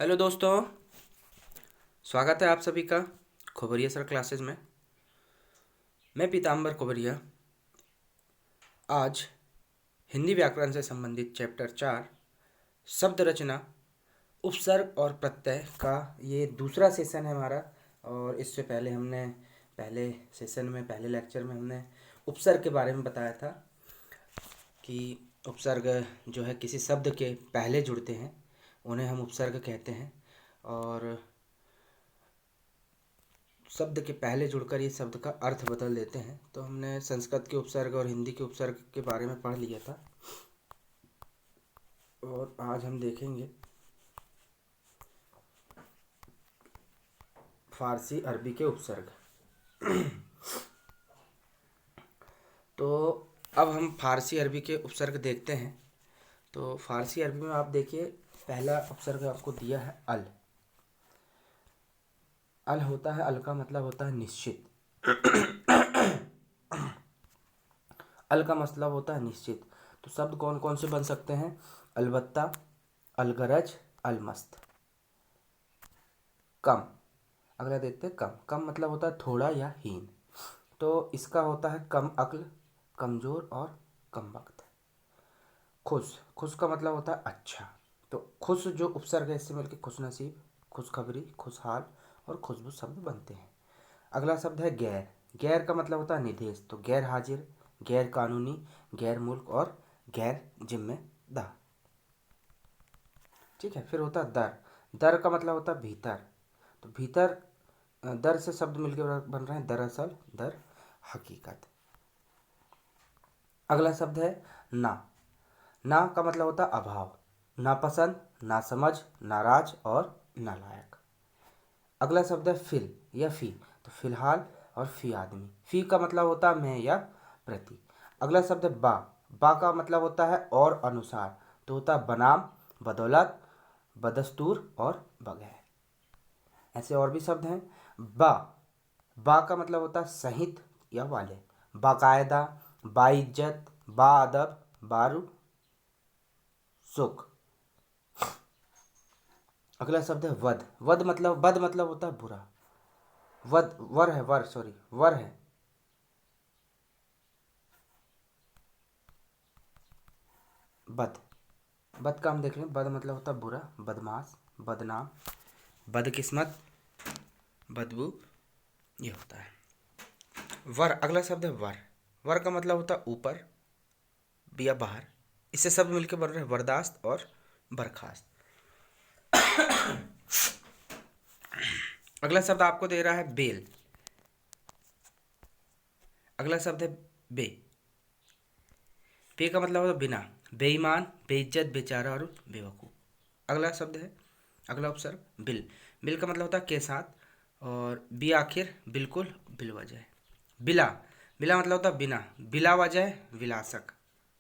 Hello दोस्तों, स्वागत है आप सभी का खोबरिया सर क्लासेस में। मैं पीताम्बर खोबरिया आज हिंदी व्याकरण से संबंधित चैप्टर 4 शब्द रचना उपसर्ग और प्रत्यय का ये दूसरा सेशन है हमारा। और इससे पहले हमने पहले लेक्चर में हमने उपसर्ग के बारे में बताया था कि उपसर्ग जो है किसी शब्द के पहले जुड़ते हैं, उन्हें हम उपसर्ग कहते हैं। और शब्द के पहले जुड़कर ये शब्द का अर्थ बदल देते हैं। तो हमने संस्कृत के उपसर्ग और हिंदी के उपसर्ग के बारे में पढ़ लिया था, और आज हम देखेंगे फारसी अरबी के उपसर्ग। तो अब हम फारसी अरबी के उपसर्ग देखते हैं। तो फारसी अरबी में आप देखिए, पहला उपसर्ग आपको दिया है अल। अल होता है, अल का मतलब होता है निश्चित। अल का मतलब होता है निश्चित। तो शब्द कौन कौन से बन सकते हैं? अलबत्ता, अलगरज, अलमस्त। कम, अगला देखते हैं कम। कम मतलब होता है थोड़ा या हीन। तो इसका होता है कम अक्ल, कमजोर और कम वक्त। खुश, खुश का मतलब होता है अच्छा। तो खुश जो उपसर्ग है, इससे मिलकर खुशनसीब, खुशखबरी, खुशहाल और खुशबू शब्द बनते हैं। अगला शब्द है गैर। गैर का मतलब होता है निदेश। तो गैर हाजिर, गैर कानूनी, गैर मुल्क और गैर जिम्मेदार। ठीक है। फिर होता है दर। दर का मतलब होता है भीतर। तो भीतर, दर से शब्द मिलकर बन रहे हैं दरअसल, दर हकीकत। अगला शब्द है ना। ना का मतलब होता है अभाव, नापसंद, नासमझ, नाराज और नालायक। अगला शब्द है फिल या फी। तो फिलहाल और फी आदमी। फी का मतलब होता है मैं या प्रति। अगला शब्द है बा। बा का मतलब होता है और अनुसार। तो होता है बनाम, बदौलत, बदस्तूर और बगैर। ऐसे और भी शब्द हैं। बा। बा का मतलब होता है सहित या वाले, बाकायदा, बाइज्जत, बाअदब, बारू सुख। अगला शब्द है वध। बद मतलब होता है बुरा। वध, वर है, वर सॉरी, वर है। बद, बद का हम देख लें। बद मतलब होता है बुरा, बदमाश, बदनाम, बदकिस्मत, बदबू, ये होता है वर। अगला शब्द है वर। वर का मतलब होता है ऊपर या बाहर। इससे शब्द मिलकर बन रहे हैं बर्दाश्त और बर्खास्त। अगला शब्द आपको दे रहा है बेल। अगला शब्द है बे। बे का मतलब होता है बिना, बेईमान, बेइज्जत, बेचारा और बेवकूफ़। अगला शब्द है, अगला उपसर्ग बिल। बिल का मतलब होता है के साथ, और बी आखिर, बिल्कुल, बिलवजह। बिला। बिला मतलब होता है बिना, बिला वजह, विलासक।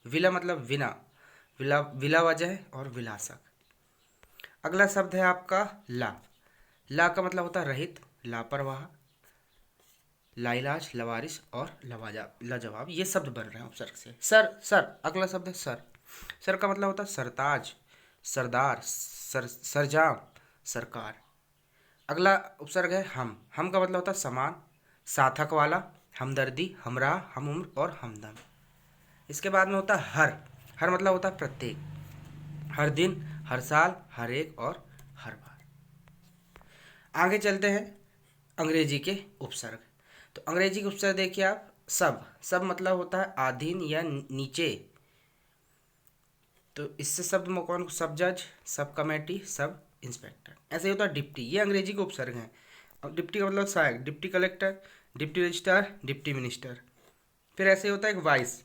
विला मतलब बिना, विला वजह और विलासक। अगला शब्द है आपका ला। ला का मतलब होता है रहित, लापरवाह, लाइलाज, लवारिस और लाजवाब। ये शब्द बन रहे हैं उपसर्ग से। सर, सर, अगला शब्द है सर। सर का मतलब होता है सरताज, सरदार, सरजाम, सरकार। अगला उपसर्ग है हम। हम का मतलब होता है समान, साथक वाला, हमदर्दी, हमराह, हम उम्र और हमदम। इसके बाद में होता है हर। हर मतलब होता है प्रत्येक, हर दिन, हर साल, हर एक और हर बार। आगे चलते हैं अंग्रेजी के उपसर्ग। तो अंग्रेजी के उपसर्ग देखिए आप। सब। सब मतलब होता है अधीन या नीचे। तो इससे शब्द में कौन? सब जज, सब कमेटी, सब इंस्पेक्टर। ऐसे ही होता है डिप्टी। ये अंग्रेजी के उपसर्ग हैं। अब डिप्टी का मतलब सहायक, deputy collector, deputy registrar, deputy minister. फिर ऐसे होता है एक वाइस।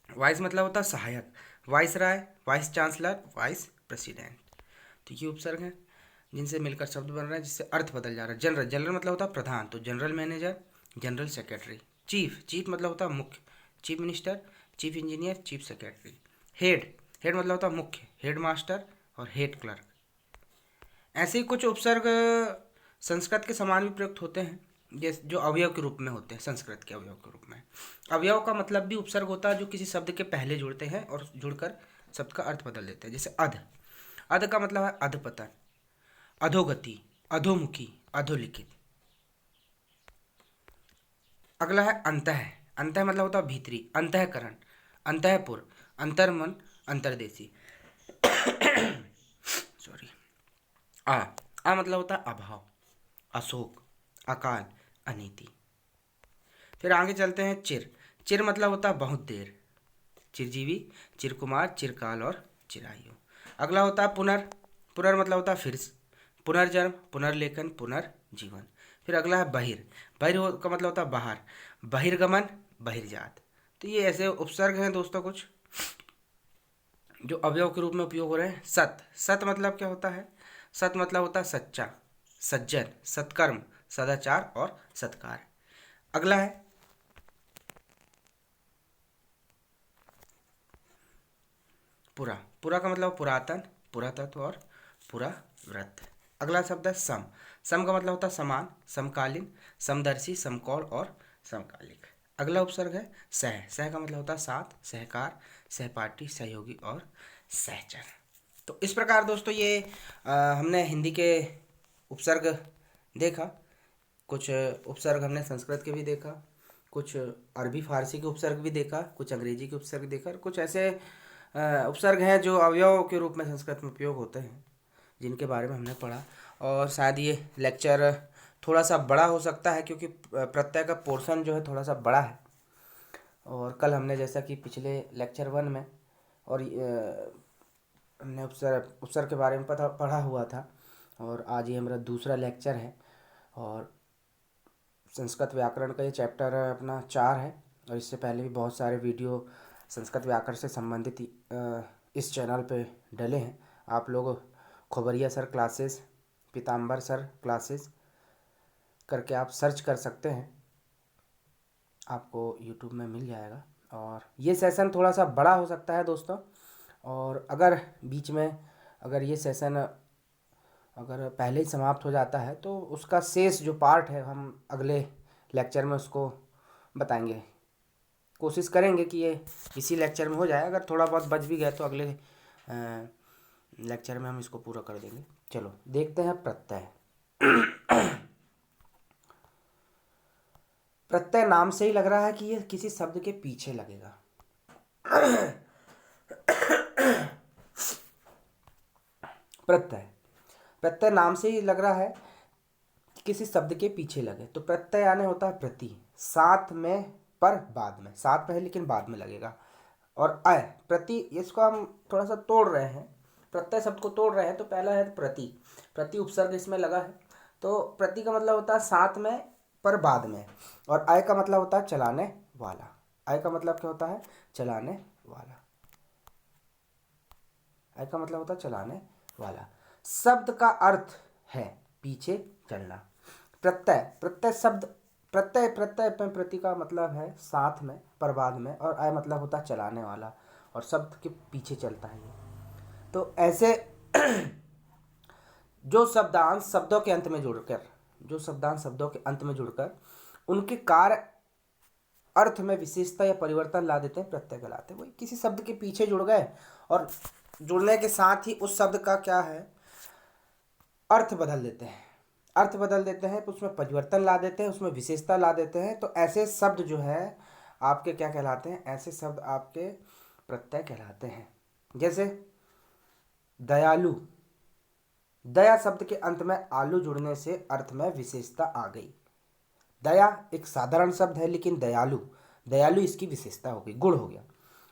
वाइस मतलब होता है सहायक, वाइस राय, वाइस चांसलर, वाइस प्रेसिडेंट। तो ये उपसर्ग हैं जिनसे मिलकर शब्द बन रहा है, जिससे अर्थ बदल जा रहा है। जनरल, जनरल मतलब होता है प्रधान। तो general manager, general secretary. Chief, chief मतलब होता है मुख्य, chief minister, chief engineer, chief secretary. Head, head मतलब होता है मुख्य, हेड मास्टर और हेड क्लर्क। ऐसे ही कुछ उपसर्ग संस्कृत के समान भी प्रयुक्त होते हैं, जैसे जो अवयव के रूप में होते हैं। संस्कृत के अवयव के रूप में, अवयव का मतलब भी उपसर्ग होता है जो किसी शब्द के पहले जुड़ते हैं और जुड़कर शब्द का अर्थ बदल देते हैं। जैसे अध। अध का मतलब है अधपतन। अधोगति, अधोमुखी, अधोलिखित। अगला है अंतः। अंतः मतलब होता है भीतरी, अंतःकरण, अंतःपुर, अंतर्मन, अंतर्देशी। सॉरी। आ आ मतलब होता है अभाव, अशोक, अकाल, अनीति। फिर आगे चलते हैं चिर। चिर मतलब होता है बहुत देर, चिरजीवी, चिरकुमार, चिरकाल और चिरायु। अगला होता है पुनर। पुनर मतलब होता है फिर से, पुनर्जन्म, पुनर्लेखन, पुनर्जीवन। फिर अगला है बहिर। का मतलब होता है बाहर, बहिर्गमन, बहिर्जात। तो ये ऐसे उपसर्ग हैं दोस्तों कुछ जो अवयव के रूप में उपयोग हो रहे हैं। सत। सत मतलब क्या होता है? सत मतलब होता है सच्चा, सज्जन, सत्कर्म, सदाचार और सत्कार। अगला है पुरा। पुरा का मतलब पुरातन, पुरातत्व और पुराव्रत। अगला शब्द है सम। सम का मतलब होता है समान, समकालीन, समदर्शी, समकौल और समकालिक। अगला उपसर्ग है सह। सह का मतलब होता है साथ, सहकार, सहपाठी, सहयोगी और सहचर। तो इस प्रकार दोस्तों ये हमने हिंदी के उपसर्ग देखा। कुछ उपसर्ग हमने संस्कृत के भी देखा, कुछ अरबी फारसी के उपसर्ग भी देखा, कुछ अंग्रेजी के उपसर्ग देखा, और कुछ ऐसे उपसर्ग हैं जो अवयव के रूप में संस्कृत में उपयोग होते हैं, जिनके बारे में हमने पढ़ा। और शायद ये लेक्चर थोड़ा सा बड़ा हो सकता है क्योंकि प्रत्यय का पोर्शन जो है थोड़ा सा बड़ा है। और कल हमने जैसा कि पिछले लेक्चर 1 में और हमने उपसर्ग के बारे में पढ़ा हुआ था, और आज ये मेरा दूसरा लेक्चर है। और संस्कृत व्याकरण का ये चैप्टर अपना 4 है, और इससे पहले भी बहुत सारे वीडियो संस्कृत व्याकरण से संबंधित इस चैनल पे डले हैं। आप लोग खोबरिया सर क्लासेस, पीताम्बर सर क्लासेस करके आप सर्च कर सकते हैं, आपको यूट्यूब में मिल जाएगा। और ये सेशन थोड़ा सा बड़ा हो सकता है दोस्तों, और अगर बीच में अगर ये सेशन अगर पहले ही समाप्त हो जाता है तो उसका शेष जो पार्ट है हम अगले लेक्चर में उसको बताएंगे। कोशिश करेंगे कि ये इसी लेक्चर में हो जाए, अगर थोड़ा बहुत बच भी गया तो अगले लेक्चर में हम इसको पूरा कर देंगे। चलो देखते हैं प्रत्यय। प्रत्यय नाम से ही लग रहा है कि ये किसी शब्द के पीछे लगेगा। प्रत्यय, प्रत्यय नाम से ही लग रहा है कि किसी शब्द के पीछे लगे। तो प्रत्यय आने होता है प्रति, साथ में पर बाद में, साथ में है लेकिन बाद में लगेगा। और अय, प्रति, इसको हम थोड़ा सा तोड़ रहे हैं, प्रत्यय शब्द को तोड़ रहे हैं। तो पहला है प्रति, प्रति उपसर्ग इसमें लगा है। तो प्रति का मतलब होता है साथ में पर बाद में, और अय का मतलब होता है चलाने वाला। अय का मतलब क्या होता है? चलाने वाला। अय का मतलब होता है चलाने वाला। शब्द का अर्थ है पीछे चलना। प्रत्यय, प्रत्यय शब्द, प्रत्यय, प्रत्यय में प्रति का मतलब है साथ में पर बाद में, और अय मतलब होता है चलाने वाला, और शब्द के पीछे चलता है ये। तो ऐसे जो शब्दांश शब्दों के अंत में जुड़कर, जो शब्दांश शब्दों के अंत में जुड़कर उनके कार्य अर्थ में विशेषता या परिवर्तन ला देते हैं, प्रत्यय कहलाते हैं। वही किसी शब्द के पीछे जुड़ गए, और जुड़ने के साथ ही उस शब्द का क्या है, अर्थ बदल देते हैं। अर्थ बदल देते हैं, उसमें परिवर्तन ला देते हैं, उसमें विशेषता ला देते हैं। तो ऐसे शब्द जो है आपके क्या कहलाते हैं? ऐसे शब्द आपके प्रत्यय कहलाते हैं। जैसे दयालु, दया शब्द के अंत में आलू जुड़ने से अर्थ में विशेषता आ गई। दया एक साधारण शब्द है, लेकिन दयालु, दयालु इसकी विशेषता हो गई, गुण हो गया।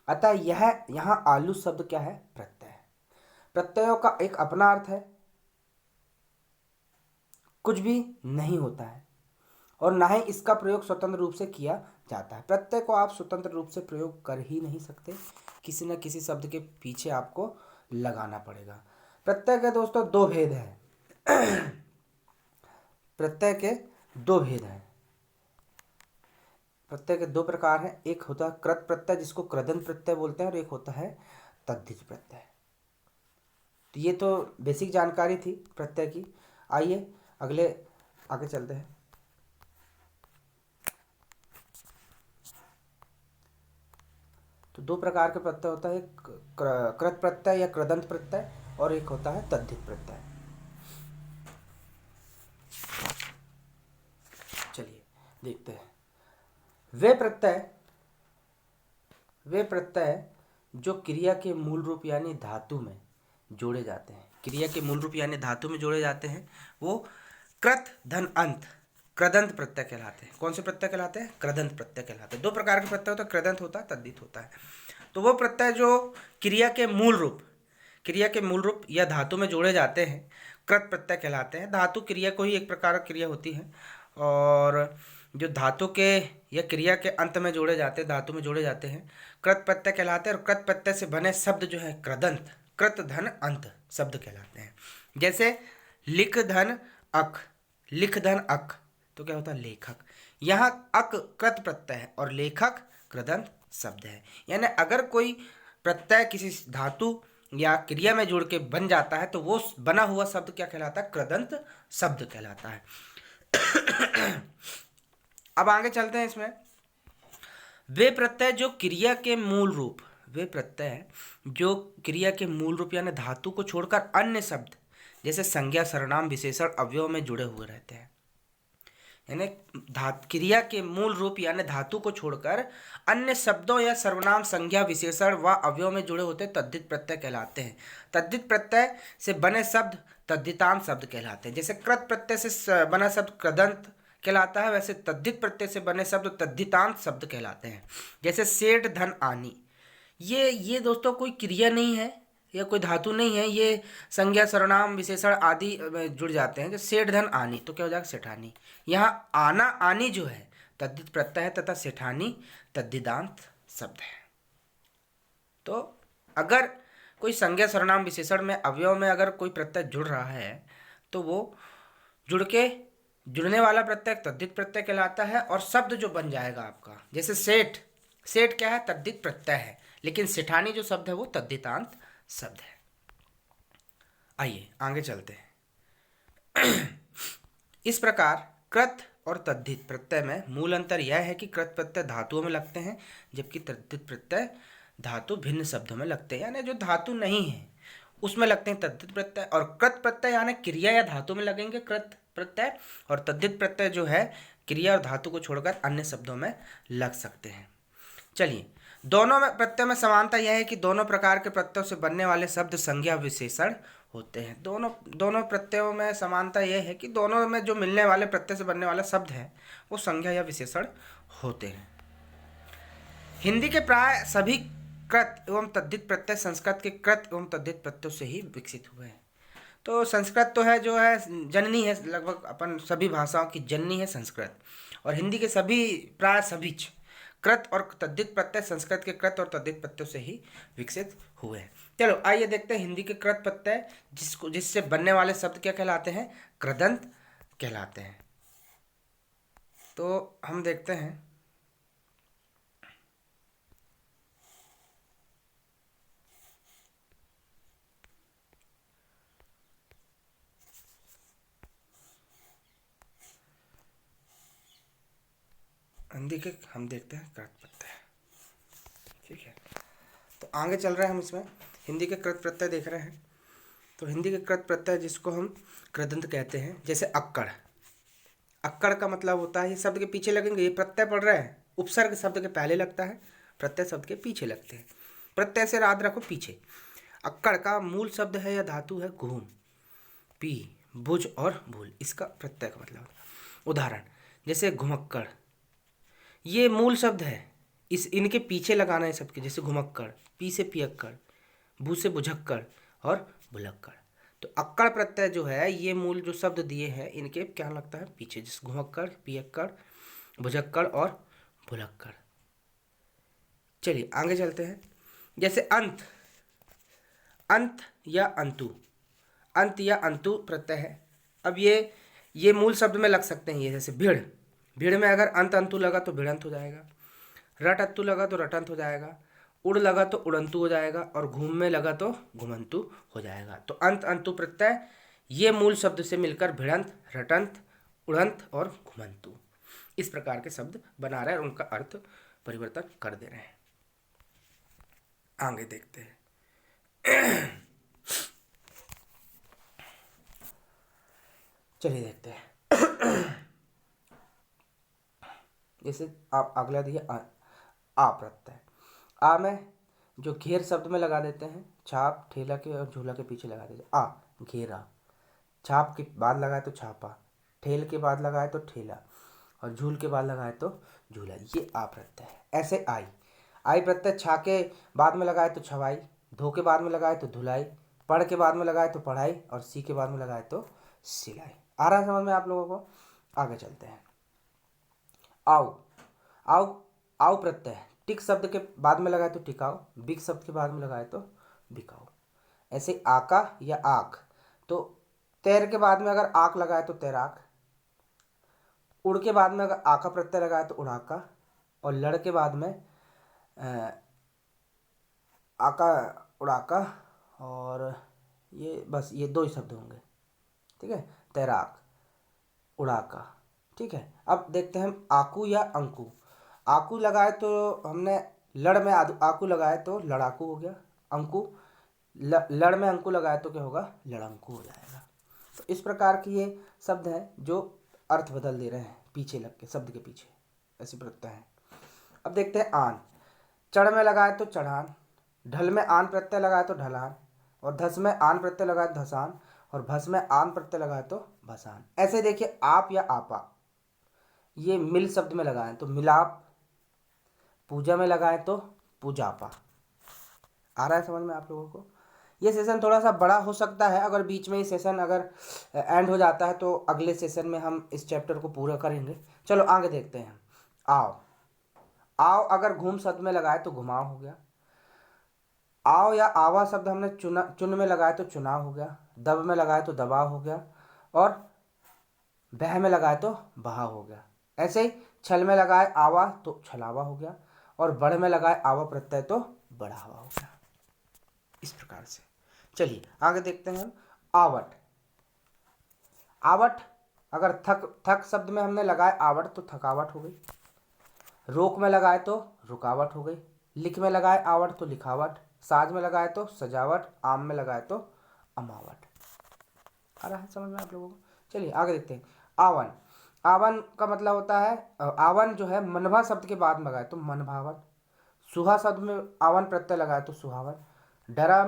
अतः यह यहाँ आलू शब्द क्या है? प्रत्यय है। प्रत्ययों का एक अपना अर्थ है, कुछ भी नहीं होता है, और ना ही इसका प्रयोग स्वतंत्र रूप से किया जाता है। प्रत्यय को आप स्वतंत्र रूप से प्रयोग कर ही नहीं सकते, किसी न किसी शब्द के पीछे आपको लगाना पड़ेगा। प्रत्यय के दोस्तों दो भेद हैं। प्रत्यय के दो भेद हैं। प्रत्यय के दो प्रकार हैं, एक होता है कृत प्रत्यय जिसको कृदंत प्रत्यय बोलते हैं, और एक होता है तद्धित प्रत्यय। तो ये तो बेसिक जानकारी थी प्रत्यय की। आइए आगे चलते हैं। तो दो प्रकार के प्रत्यय होता है, एक कृत प्रत्यय या कृदंत प्रत्यय, और एक होता है तद्धित प्रत्यय। देखते हैं। वे प्रत्यय जो क्रिया के मूल रूप यानी धातु में जोड़े जाते हैं, क्रिया के मूल रूप यानी धातु में जोड़े जाते हैं, वो कृत धन अंत कृदंत प्रत्यय कहलाते हैं। कौन से प्रत्यय कहलाते हैं? कृदंत प्रत्यय कहलाते हैं। दो प्रकार के प्रत्यय होता है, कृदंत होता है, तद्धित होता है। तो वो प्रत्यय जो क्रिया के मूल रूप या धातु में जोड़े जाते हैं, कृत प्रत्यय कहलाते हैं। धातु क्रिया को ही एक प्रकार की क्रिया होती है, और जो धातु के या क्रिया के अंत में जोड़े जाते हैं, धातु में जोड़े जाते हैं, कृत प्रत्यय कहलाते हैं। और कृत प्रत्यय से बने शब्द जो है कृदंत, कृत धन अंत शब्द कहलाते हैं। जैसे लिख धन अक, तो क्या होता है? लेखक। यहाँ अक कृत प्रत्यय है और लेखक कृदंत शब्द है। यानी अगर कोई प्रत्यय किसी धातु या क्रिया में जुड़ के बन जाता है तो वो बना हुआ शब्द क्या कहलाता है? कृदंत शब्द कहलाता है। अब आगे चलते हैं इसमें। वे प्रत्यय जो क्रिया के मूल रूप यानी धातु को छोड़कर अन्य शब्द जैसे संज्ञा, सर्वनाम, विशेषण, अवयव में जुड़े हुए रहते हैं। यानी क्रिया के मूल रूप यानी धातु को छोड़कर अन्य शब्दों या सर्वनाम, संज्ञा, विशेषण व अवयव में जुड़े होते तद्धित प्रत्यय कहलाते हैं। तद्धित प्रत्यय से बने शब्द तद्धितांत शब्द कहलाते हैं। जैसे कृत प्रत्यय से बना शब्द कृदंत कहलाता है, वैसे तद्धित प्रत्यय से बने शब्द तद्धितांत शब्द कहलाते हैं। जैसे सेठ धन आनी, ये दोस्तों कोई क्रिया नहीं है या कोई धातु नहीं है, ये संज्ञा, सर्वनाम, विशेषण आदि में जुड़ जाते हैं। जो सेठ धन आनी तो क्या हो जाएगा? सेठानी। यहाँ आना आनी जो है तद्धित प्रत्यय है तथा सेठानी तद्धितांत शब्द है। तो अगर कोई संज्ञा, सर्वनाम, विशेषण में, अवयव में अगर कोई प्रत्यय जुड़ रहा है तो वो जुड़ने वाला प्रत्यय तद्धित प्रत्यय कहलाता है। और शब्द जो बन जाएगा आपका, जैसे सेठ क्या है? तद्धित प्रत्यय है, लेकिन सेठानी जो शब्द है वो तद्धितांत शब्द है। आइए आगे चलते हैं। इस प्रकार कृत और तद्धित प्रत्यय में मूल अंतर यह है कि कृत प्रत्यय धातुओं में लगते हैं, जबकि तद्धित प्रत्यय धातु भिन्न शब्दों में लगते हैं। यानी जो धातु नहीं है उसमें लगते हैं तद्धित प्रत्यय, और कृत प्रत्यय यानी क्रिया या धातु में लगेंगे कृत प्रत्यय, और तद्धित प्रत्यय जो है क्रिया और धातु को छोड़कर अन्य शब्दों में लग सकते हैं। चलिए, दोनों में प्रत्यय में समानता यह है कि दोनों प्रकार के प्रत्ययों से बनने वाले शब्द संज्ञा विशेषण होते हैं। दोनों प्रत्ययों में समानता यह है कि दोनों में जो मिलने वाले प्रत्यय से बनने वाला शब्द है वो संज्ञा या विशेषण होते हैं। हिंदी के प्राय सभी कृत एवं तद्धित प्रत्यय संस्कृत के कृत एवं तद्धित प्रत्ययों से ही विकसित हुए हैं। तो संस्कृत तो है जो है जननी है, लगभग अपन सभी भाषाओं की जननी है संस्कृत, और हिंदी के प्राय सभी कृत और तद्धित प्रत्यय संस्कृत के कृत और तद्धित प्रत्ययों से ही विकसित हुए हैं। चलो आइए देखते हैं हिंदी के कृत प्रत्यय जिससे बनने वाले शब्द क्या कहलाते हैं? कृदंत कहलाते हैं। तो हम देखते हैं हिंदी के, हम देखते हैं कृत प्रत्यय। ठीक है, तो आगे चल रहे हैं हम इसमें हिंदी के कृत प्रत्यय देख रहे हैं। तो हिंदी के कृत प्रत्यय जिसको हम कृदंत कहते हैं, जैसे अक्कड़ का मतलब होता है, ये शब्द के पीछे लगेंगे, ये प्रत्यय पढ़ रहे हैं, उपसर्ग शब्द के पहले लगता है, प्रत्यय शब्द के पीछे लगते हैं। प्रत्यय से याद रखो पीछे। अक्कड़ का मूल शब्द है या धातु है घूम, पी, बुझ और भूल, इसका प्रत्यय का मतलब। उदाहरण जैसे घुमक्कड़, ये मूल शब्द है, इनके पीछे लगाना है शब्द के, जैसे घुमक्कड़, पी से पियक्कड़, भू से बुझक्कड़ और भुलक्कड़। तो अक्कड़ प्रत्यय जो है ये मूल जो शब्द दिए हैं इनके क्या लगता है? पीछे, जैसे घुमक्कड़, पियक्कड़, भुजक्कड़ और भुलक्कड़। चलिए आगे चलते हैं। जैसे अंत या अंतु प्रत्यय है। अब ये मूल शब्द में लग सकते हैं, ये जैसे भीड़ में अगर अंतु लगा तो भिड़ंत हो जाएगा, रटंतु लगा तो रटंत हो जाएगा, उड़ लगा तो उड़ंतु हो जाएगा, और घूम में लगा तो घुमंतु हो जाएगा। तो अंतु प्रत्यय ये मूल शब्द से मिलकर भिड़ंत, रटंत, उड़ंत और घुमंतु इस प्रकार के शब्द बना रहे हैं और उनका अर्थ परिवर्तन कर दे रहे हैं। आगे देखते हैं। चलिए देखते हैं। जैसे आप अगला दिए आ प्रत्यय। आ में जो घेर शब्द में लगा देते हैं, छाप ठेला के और झूला के पीछे लगा देते हैं। आ घेरा, छाप के बाद लगाए तो छापा, ठेल के बाद लगाए तो ठेला और झूल के बाद लगाए तो झूला, ये आ प्रत्यय है। ऐसे आई, आई प्रत्यय छा के बाद में लगाए तो छवाई, धो के बाद में लगाए तो धुलाई, पढ़ के बाद में लगाए तो पढ़ाई और सी के बाद में लगाए तो सिलाई। आ रहा है समझ में आप लोगों को? आगे चलते हैं। आओ, आओ, आओ प्रत्यय टिक शब्द के बाद में लगाए तो टिकाऊ, बिक शब्द के बाद में लगाए तो बिकाऊ। ऐसे आका या आक, तो तैर के बाद में अगर आक लगाए तो तैराक, उड़ के बाद में अगर आका प्रत्यय लगाए तो उड़ाका, और लड़ के बाद में आका उड़ाका, और ये बस ये दो ही शब्द होंगे। ठीक है, तैराक, उड़ाका। ठीक है, अब देखते हैं हम आकू या अंकु। आकू लगाए तो हमने लड़ में आकू लगाए तो लड़ाकू हो गया। अंकु लड़ में अंकु लगाए तो क्या होगा? लड़ंकु हो जाएगा। तो इस प्रकार के ये शब्द हैं जो अर्थ बदल दे रहे हैं पीछे लग के, शब्द के पीछे ऐसे प्रत्यय हैं। अब देखते हैं आन। चढ़ में लगाए तो चढ़ान, ढल में आन प्रत्यय लगाए तो ढलान, और धस में आन प्रत्यय लगाए तो धसान, और भस में आन प्रत्यय लगाए तो भसान। ऐसे देखिए आप या आपा, ये मिल शब्द में लगाएं तो मिलाप, पूजा में लगाएं तो पूजापा। आ रहा है समझ में आप लोगों को? ये सेशन थोड़ा सा बड़ा हो सकता है, अगर बीच में ये सेशन अगर एंड हो जाता है तो अगले सेशन में हम इस चैप्टर को पूरा करेंगे। चलो आगे देखते हैं। आओ, आओ अगर घूम शब्द में लगाए तो घुमाव हो गया। आओ या आवा शब्द हमने चुन में लगाए तो चुनाव हो गया, दब में लगाए तो दबाव हो गया, और बह में लगाए तो बहाव हो गया। ऐसे ही छल में लगाए आवा तो छलावा हो गया, और बढ़ में लगाए आवा प्रत्यय तो बढ़ावा हो गया। इस प्रकार से चलिए आगे देखते हैं हम। आवट, आवट अगर थक शब्द में हमने लगाए आवट तो थकावट हो गई, रोक में लगाए तो रुकावट हो गई, लिख में लगाए आवट तो लिखावट, साज में लगाए तो सजावट, आम में लगाए तो अमावट। आ रहा है समझ में आप लोगों को? चलिए आगे देखते हैं। आवन, आवन का मतलब होता है, आवन जो है मनभा शब्द के बाद में लगाए तो मनभावन, सुहा शब्द में आवन प्रत्यय लगाए तो सुहावन, डरा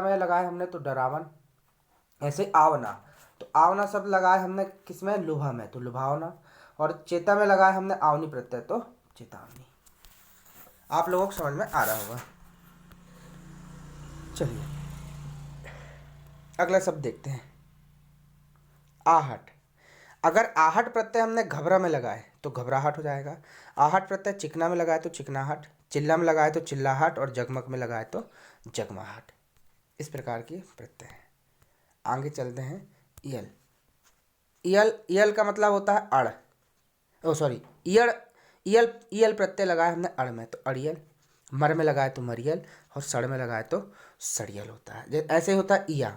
में लगाए हमने तो डरावन। ऐसे आवना, तो आवना शब्द लगाए हमने किसमें? लुभा में तो लुभावना, और चेता में लगाए हमने आवनी प्रत्यय तो चेतावनी। आप लोगों को समझ में आ रहा होगा। चलिए अगला शब्द देखते हैं। आहट, अगर आहट प्रत्यय हमने घबरा में लगाए तो घबराहट हो जाएगा। आहट प्रत्यय चिकना में लगाए तो चिकनाहट, चिल्ला में लगाए तो चिल्लाहट, और जगमग में लगाए तो जगमगाहट। इस प्रकार की प्रत्यय है। आगे चलते हैं। यल, यल, यल का मतलब होता है अड़, ओ सॉरी ईयड़, ईयल, ईयल प्रत्यय लगाए हमने अड़ में तो अड़ियल, मर में लगाए तो मरियल, और सड़ में लगाए तो सड़ियल होता है। ऐसे होता है ईया।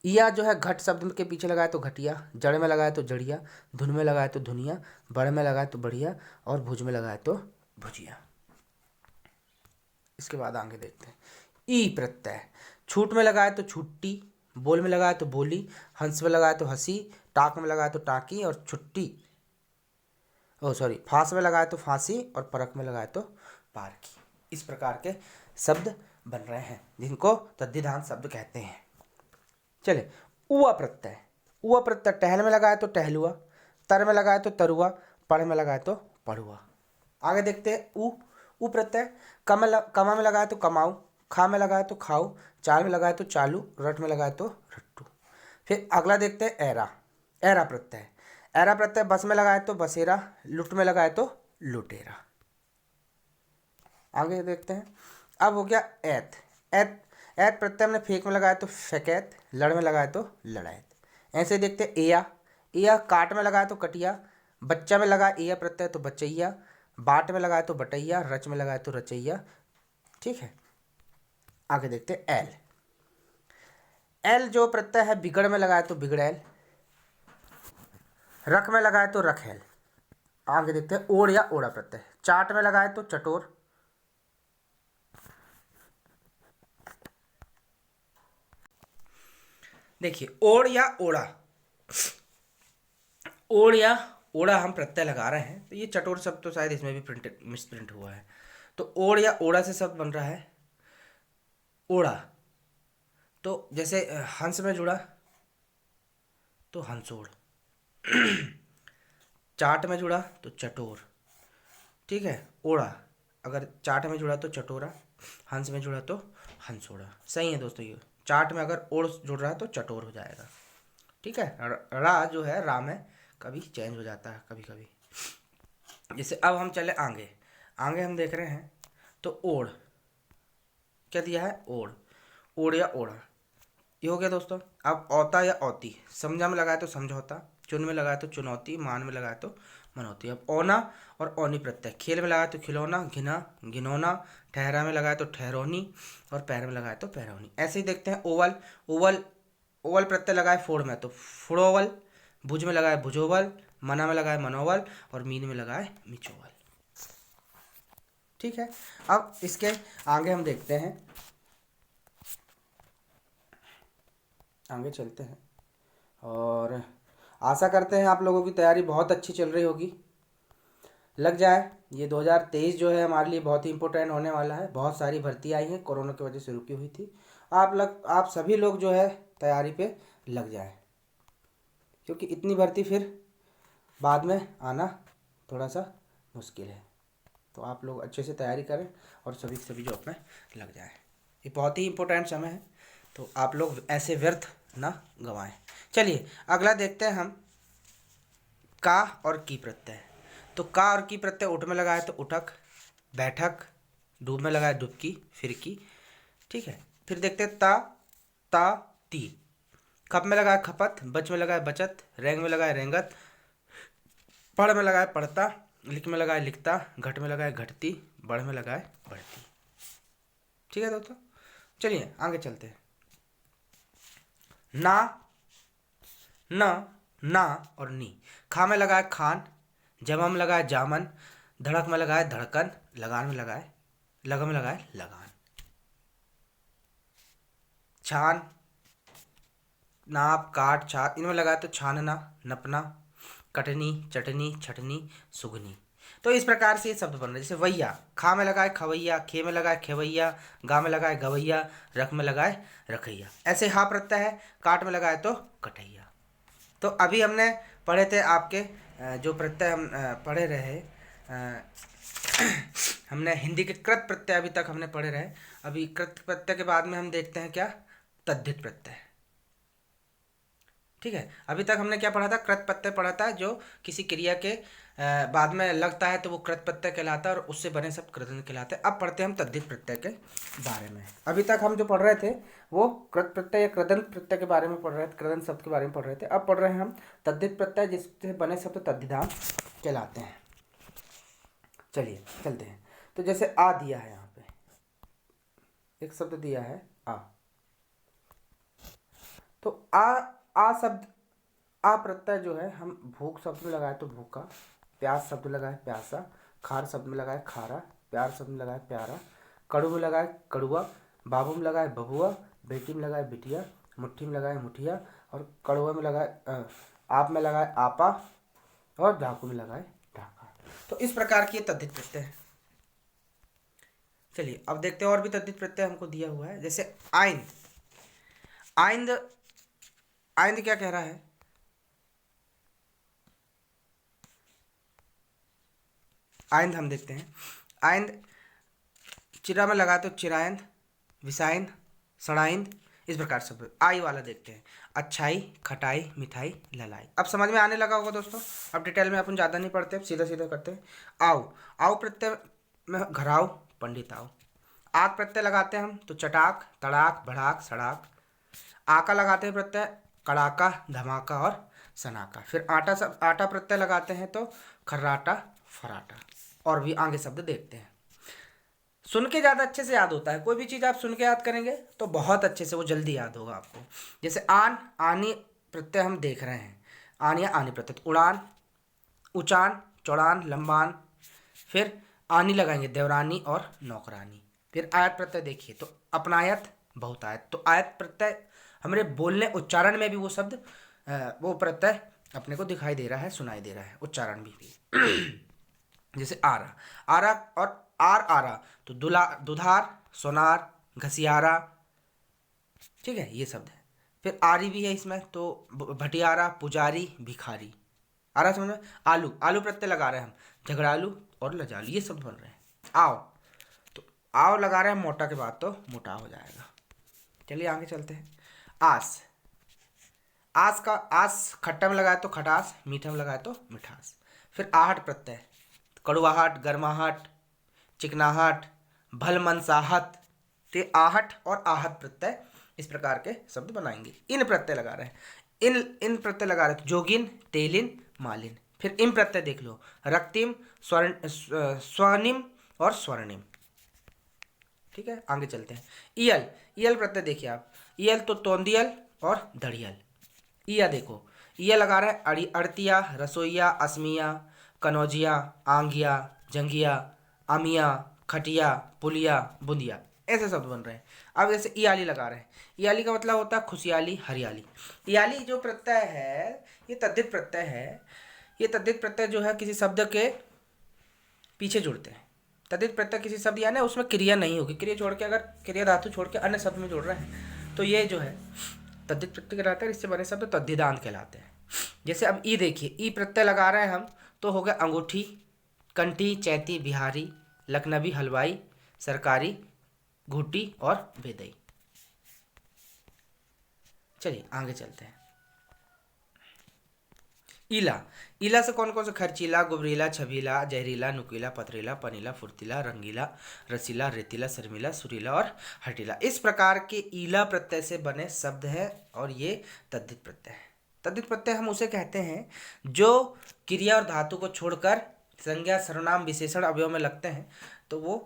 ईया जो है घट शब्द के पीछे लगाए तो घटिया, जड़ में लगाए तो जड़िया, धुन में लगाए तो धुनिया, बड़ में लगाए तो बढ़िया, और भुज में लगाए तो भुजिया। इसके बाद आगे देखते हैं। ई प्रत्यय, छूट में लगाए तो छुट्टी, बोल में लगाए तो बोली, हंस में लगाए तो हंसी, टाक में लगाए तो टाकी, और छुट्टी ओ सॉरी फांस में लगाए तो फांसी, और परख में लगाए तो पारकी। इस प्रकार के शब्द बन रहे हैं जिनको तद्धिधान शब्द कहते हैं। चले उआ प्रत्यय, उआ प्रत्यय टहल में लगाए तो टहलुआ, तर में लगाए तो तरुआ, पढ़ में लगाए तो पढ़ुआ। आगे देखते हैं। उ प्रत्यय कमा में लगाए तो कमाऊ, खा में लगाए तो खाऊ, चाल में लगाए तो चालू, रट में लगाए तो रट्टू। फिर अगला देखते हैं एरा, एरा प्रत्यय, एरा प्रत्यय बस में लगाए तो बसेरा, लुट में लगाए तो लुटेरा। आगे देखते हैं। अब हो गया ऐत, ऐत, ऐत प्रत्यय हमने फेंक में लगाए तो फेकैत, लड़ में लगाए तो लड़ैत। ऐसे देखते हैं। एया, एया काट में लगाए तो कटिया, बच्चा में लगाए एया प्रत्यय तो बचैया, बाट में लगाए तो बटैया, रच में लगाए तो रचैया। ठीक है, आगे देखते हैं। एल, एल जो प्रत्यय है बिगड़ में लगाए तो बिगड़ैल, रख में लगाए तो रखेल। आगे देखते हैं। ओढ़ या ओढ़ा प्रत्यय, चाट में लगाए तो चटोर, देखिए ओढ़ या ओढ़ा, ओढ़ या ओड़ा हम प्रत्यय लगा रहे हैं, तो ये चटोर शब्द तो शायद इसमें भी प्रिंट मिसप्रिंट हुआ है। तो ओड़ या ओड़ा से शब्द बन रहा है ओड़ा। तो जैसे हंस में जुड़ा तो हंसोड़, चाट में जुड़ा तो चटोर, ठीक है। ओड़ा अगर चाट में जुड़ा तो चटोरा, हंस में जुड़ा तो हंसोड़ा। सही है दोस्तों, ये चाट में अगर ओड़ जुड़ रहा है तो चटोर हो जाएगा, ठीक है। रा जो है रा में कभी चेंज हो जाता है कभी कभी। जैसे अब हम चले आगे, आगे हम देख रहे हैं तो ओढ़, क्या दिया है ओढ़, ओढ़ या ओढ़ा, ये हो गया दोस्तों। अब औता या औती, समझा में लगाए तो समझौता, चुन में लगाए तो चुनौती, मान में लगाए तो मनौती। अब औना और औनी प्रत्यय, खेल में लगाए तो खिलौना, घिना घिनौना, ठहरा में लगाए तो ठहरौनी, और पैर में लगाए तो पैरौनी। ऐसे ही देखते हैं ओवल, ओवल ओवल प्रत्यय लगाए फोड़ में तो फुड़ोवल, भुज में लगाए भुजोवल, मना में लगाए मनोवल, और मीन में लगाए मिचोवल, ठीक है। अब इसके आगे हम देखते हैं, आगे चलते हैं, और आशा करते हैं आप लोगों की तैयारी बहुत अच्छी चल रही होगी, लग जाए। ये 2023 जो है हमारे लिए बहुत ही इंपॉर्टेंट होने वाला है। बहुत सारी भर्ती आई हैं, कोरोना की वजह से रुकी हुई थी। आप सभी लोग जो है तैयारी पे लग जाए, क्योंकि इतनी भर्ती फिर बाद में आना थोड़ा सा मुश्किल है। तो आप लोग अच्छे से तैयारी करें और सभी जॉब में लग जाए। ये बहुत ही इंपॉर्टेंट समय है, तो आप लोग ऐसे व्यर्थ ना गंवाएं। चलिए अगला देखते हैं हम, का और की प्रत्यय। तो का और की प्रत्यय उठ में लगाए तो उठक, बैठक, डूब में लगाए डुबकी, फिरकी, ठीक है। फिर देखते हैं ता ती, खप में लगाए खपत, बच में लगाए बचत, रेंग में लगाए रेंगत, पढ़ में लगाए पढ़ता, लिख में लगाए लिखता, घट में लगाए घटती, बढ़ में लगाए बढ़ती, ठीक है दोस्तों। चलिए आगे चलते हैं। ना न ना और नी, खा में लगाए खान, जमा में लगाए जामन, धड़क में लगाए धड़कन, लगान में लगाए लगन में लगाए लगान, छान नाप काट छाट, इनमें लगाए तो छानना नपना, कटनी चटनी छटनी सुगनी। तो इस प्रकार से ये शब्द बन रहे हैं। जैसे वैया, खा में लगाए खवैया, खे में लगाए खेवैया, गा में लगाए गवैया, रख में लगाए रखैया। ऐसे हा प्रत्यय है, काट में लगाए तो कटैया। तो अभी हमने पढ़े थे आपके जो प्रत्यय हम पढ़े रहे, हमने हिंदी के कृत प्रत्यय अभी तक हमने पढ़े रहे। अभी कृत प्रत्यय के बाद में हम देखते हैं क्या, तद्धित प्रत्यय, ठीक है। अभी तक हमने क्या पढ़ा था, कृत प्रत्यय पढ़ा था, जो किसी क्रिया के बाद में लगता है तो वो कृत प्रत्यय कहलाता है, और उससे बने सब कृदंत कहलाते हैं। अब पढ़ते हैं हम तद्धित प्रत्यय के बारे में। अभी तक हम जो पढ़ रहे थे वो कृत प्रत्यय या कृदंत प्रत्यय के बारे में पढ़ रहे थे, कृदंत शब्द के बारे में पढ़ रहे थे। अब पढ़ रहे हैं हम तद्धित प्रत्यय, जिससे बने शब्द तद्धितांत कहलाते हैं। चलिए चलते हैं। तो जैसे आ दिया है, यहाँ पे एक शब्द दिया है आ, तो आ शब्द, आ प्रत्यय जो है हम भूख शब्द में लगाए तो भूखा, प्यास शब्द में लगाए प्यासा, खार शब्द में लगाए खारा, प्यार शब्द में लगाए प्यारा, कड़ू में लगाए कड़ुआ, बाबू में लगाए बबुआ, बेटी में लगाए बिटिया, मुट्ठी में लगाए मुठिया, और कड़ुआ में लगाए आप में लगाए आपा, और डाकू में लगाए ढाका। तो इस प्रकार की तद्धित प्रत्यय है। चलिए अब देखते हैं और भी तद्धित प्रत्यय हमको दिया हुआ है। जैसे आइंद, आइंद, आइंद क्या कह रहा है, आइंद हम देखते हैं। आइंद चिरा में लगा तो चिराइंद, विसाइंद, सड़ाइंद, इस प्रकार से आई वाला देखते हैं। अच्छाई, खटाई, मिठाई, ललाई। अब समझ में आने लगा होगा दोस्तों। अब डिटेल में अपन ज़्यादा नहीं पढ़ते, सीधा सीधा करते हैं। आओ, आओ प्रत्यय में घराओ, पंडित आओ। आग प्रत्यय लगाते हैं हम तो चटाक, तड़ाक, भड़ाक, सड़ाक। आका लगाते हैं प्रत्यय कड़ाका, धमाका और सनाका। फिर आटा सब आटा प्रत्यय लगाते हैं तो खर्राटा, फराटा। और भी आगे शब्द देखते हैं। सुन के ज़्यादा अच्छे से याद होता है, कोई भी चीज़ आप सुन के याद करेंगे तो बहुत अच्छे से वो जल्दी याद होगा आपको। जैसे आन, आनी प्रत्यय हम देख रहे हैं, आन या आनी प्रत्यय। उड़ान, उचान, चौड़ान, लंबान। फिर आनी लगाएंगे देवरानी और नौकरानी। फिर आयत प्रत्यय देखिए तो अपनायत, बहुतायत। तो आयत प्रत्यय हमारे बोलने उच्चारण में भी वो शब्द वो प्रत्यय अपने को दिखाई दे रहा है, सुनाई दे रहा है, उच्चारण भी जैसे आरा, आरा और आरा, तो दुधार, सोनार, घसियारा, ठीक है, ये शब्द है। फिर आरी भी है इसमें, तो भटियारा, पुजारी, भिखारी। आ रहा समझ में? आलू, आलू प्रत्यय लगा रहे हैं हम, झगड़ालू और लजालू, ये शब्द बन रहे हैं। आओ, तो आओ लगा रहे हैं मोटा के बाद, तो मोटा हो जाएगा। चलिए आगे चलते हैं। आस, आस का आस खट्टा में लगाए तो खटास, मीठा में लगाए तो मिठास। फिर आहट प्रत्यय, कड़वाहट, गर्माहट, चिकनाहट, भल मनसाहत, ते आहट और आहत प्रत्यय इस प्रकार के शब्द बनाएंगे। इन प्रत्यय लगा रहे हैं, इन प्रत्यय लगा रहे हैं, जोगिन, तेलिन, मालिन। फिर इम प्रत्यय देख लो, रक्तिम, स्वनिम और स्वर्णिम। ठीक है, आगे चलते हैं। ईयल, ईयल प्रत्यय देखिए आप, ईयल तो तोंदियल और दड़ियल। ईया देखो, ईया लगा रहा है अड़तिया, रसोईया, असमिया, कनौजिया, आंगिया, जंगिया, अमिया, खटिया, पुलिया, बुंदिया, ऐसे शब्द बन रहे हैं। अब जैसे इयाली लगा रहे हैं, इयाली का मतलब होता है खुशहाली, हरियाली। इयाली जो प्रत्यय है ये तद्धित प्रत्यय है। ये तद्धित प्रत्यय जो है किसी शब्द के पीछे जुड़ते हैं। तद्धित प्रत्यय किसी शब्द यानी उसमें क्रिया नहीं होगी, क्रिया छोड़ के, अगर क्रिया धातु छोड़ के अन्य शब्द में जुड़ रहे हैं तो ये जो है तद्धित प्रत्यय कहलाता है। इससे बने शब्द तद्धिदांत कहलाते हैं। जैसे अब ई देखिए, ई प्रत्यय लगा रहे हैं हम, तो हो गया अंगूठी, कंठी, चैती, बिहारी, लखनवी, हलवाई, सरकारी, घुट्टी और बेदई। चलिए आगे चलते हैं। ईला, ईला से कौन कौन से? खर्चीला, गुबरीला, छबीला, जहरीला, नुकीला, पथरीला, पनीला, फुर्तीला, रंगीला, रसीला, रेतीला, शर्मीला, सुरीला और हटीला। इस प्रकार के ईला प्रत्यय से बने शब्द हैं और ये तद्धित प्रत्यय है। तद्धित प्रत्यय हम उसे कहते हैं जो क्रिया और धातु को छोड़कर संज्ञा, सर्वनाम, विशेषण, अवयव में लगते हैं, तो वो